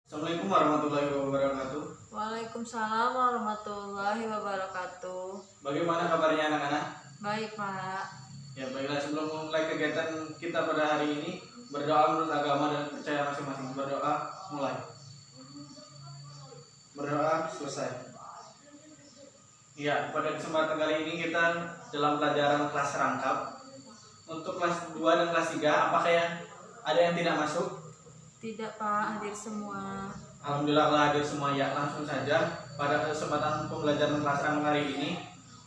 Assalamualaikum warahmatullahi wabarakatuh. Waalaikumsalam warahmatullahi wabarakatuh. Bagaimana kabarnya anak-anak? Baik, Pak. Ya, baiklah, sebelum memulai kegiatan kita pada hari ini, berdoa menurut agama dan percaya masing-masing. Berdoa mulai. Berdoa selesai. Ya, pada kesempatan kali ini kita dalam pelajaran kelas rangkap. Untuk kelas 2 dan kelas 3, apakah ada yang tidak masuk? Tidak, Pak. Hadir semua. Alhamdulillah telah hadir semua. Ya, langsung saja pada kesempatan pembelajaran kelas rangkap hari ini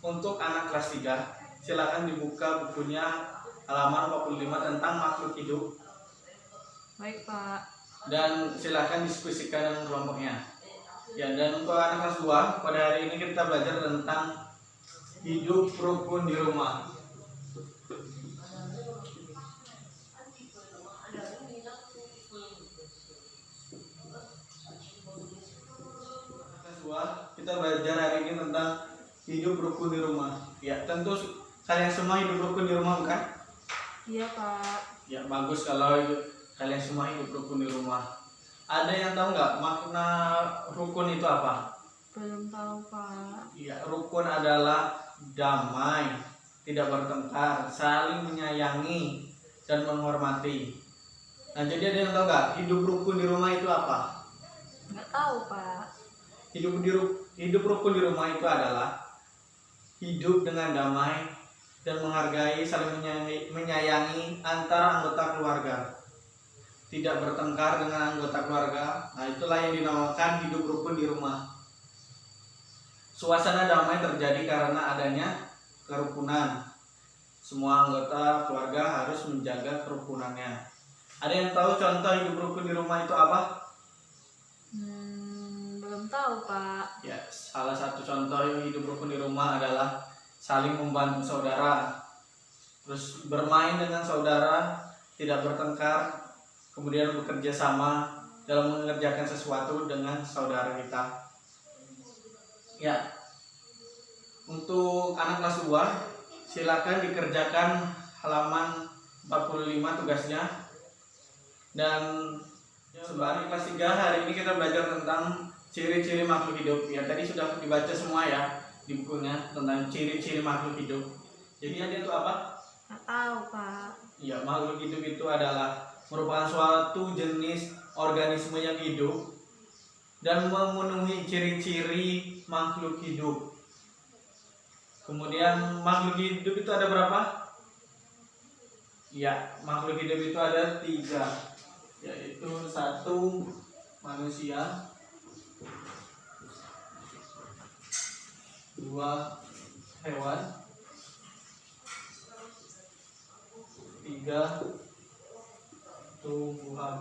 untuk anak kelas 3, silakan dibuka bukunya halaman 45 tentang makhluk hidup. Baik, Pak. Dan silakan diskusikan dengan kelompoknya. Ya, dan untuk anak kelas 2 pada hari ini kita belajar tentang hidup rukun di rumah. Kita belajar hari ini tentang hidup rukun di rumah. Ya, tentu kalian semua hidup rukun di rumah, bukan? Iya, Pak. Ya, bagus kalau kalian semua hidup rukun di rumah. Ada yang tahu nggak makna rukun itu apa? Belum tahu, Pak. Ya, rukun adalah damai, tidak bertengkar, saling menyayangi dan menghormati. Nah, jadi ada yang tahu nggak hidup rukun di rumah itu apa? Nggak tahu, Pak. Hidup rukun di rumah itu adalah hidup dengan damai dan menghargai, saling menyayangi antara anggota keluarga. Tidak bertengkar dengan anggota keluarga. Nah, itulah yang dinamakan hidup rukun di rumah. Suasana damai terjadi karena adanya kerukunan. Semua anggota keluarga harus menjaga kerukunannya. Ada yang tahu contoh hidup rukun di rumah itu apa? Belum tahu, Pak. Ya, salah satu contoh hidup rukun di rumah adalah saling membantu saudara, terus bermain dengan saudara, tidak bertengkar, kemudian bekerja sama dalam mengerjakan sesuatu dengan saudara kita. Ya, untuk anak kelas 2, silakan dikerjakan halaman 45 tugasnya. Dan sembari kelas 3, hari ini kita belajar tentang ciri-ciri makhluk hidup. Ya, tadi sudah dibaca semua ya di bukunya tentang ciri-ciri makhluk hidup. Jadi ada itu apa? Nggak tahu, Pak. Ya, makhluk hidup itu adalah merupakan suatu jenis organisme yang hidup dan memenuhi ciri-ciri makhluk hidup. Kemudian makhluk hidup itu ada berapa? Ya, makhluk hidup itu ada 3, yaitu 1 manusia, 2 hewan, 3 tumbuhan.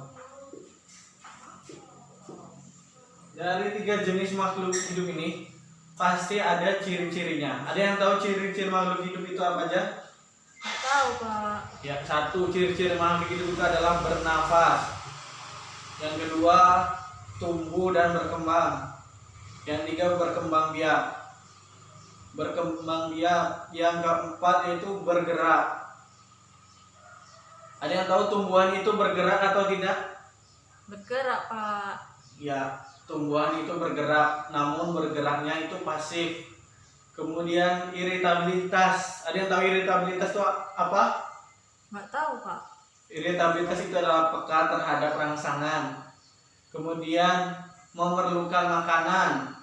Dari 3 jenis makhluk hidup ini pasti ada ciri-cirinya. Ada yang tahu ciri-ciri makhluk hidup itu apa aja? Nggak tahu, Pak. Ya, 1 ciri-ciri makhluk hidup itu adalah bernafas. Yang kedua, tumbuh dan berkembang. Yang 3, berkembang biak. Yang keempat itu bergerak. Ada yang tahu tumbuhan itu bergerak atau tidak? Bergerak, Pak. Ya, tumbuhan itu bergerak, namun bergeraknya itu pasif. Kemudian iritabilitas. Ada yang tahu iritabilitas itu apa? Nggak tahu, Pak. Iritabilitas itu adalah peka terhadap rangsangan. Kemudian memerlukan makanan.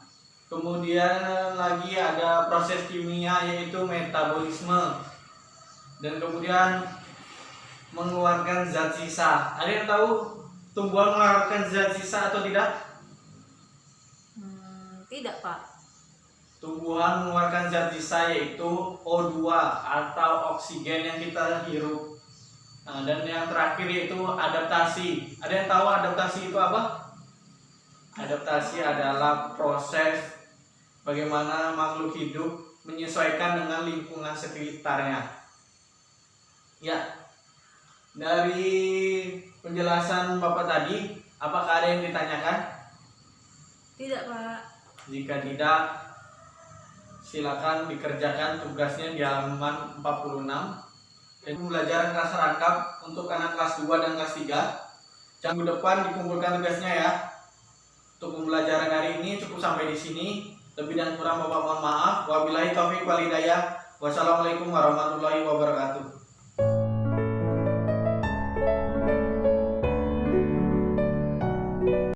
Kemudian lagi ada proses kimia yaitu metabolisme. Dan kemudian mengeluarkan zat sisa. Ada yang tahu tumbuhan mengeluarkan zat sisa atau tidak? Tidak, Pak. Tumbuhan mengeluarkan zat sisa yaitu O2 atau oksigen yang kita hirup. Nah, dan yang terakhir yaitu adaptasi. Ada yang tahu adaptasi itu apa? Adaptasi adalah proses bagaimana makhluk hidup menyesuaikan dengan lingkungan sekitarnya. Ya, dari penjelasan Bapak tadi, apakah ada yang ditanyakan? Tidak, Pak. Jika tidak, silakan dikerjakan tugasnya di halaman 46. Dan pembelajaran kelas rangkap untuk anak kelas 2 dan kelas 3. Minggu depan dikumpulkan tugasnya ya. Untuk pembelajaran hari ini cukup sampai di sini. Lebih dan kurang Bapak mohon maaf. Wabillahi taufiq wal hidayah. Wassalamualaikum warahmatullahi wabarakatuh.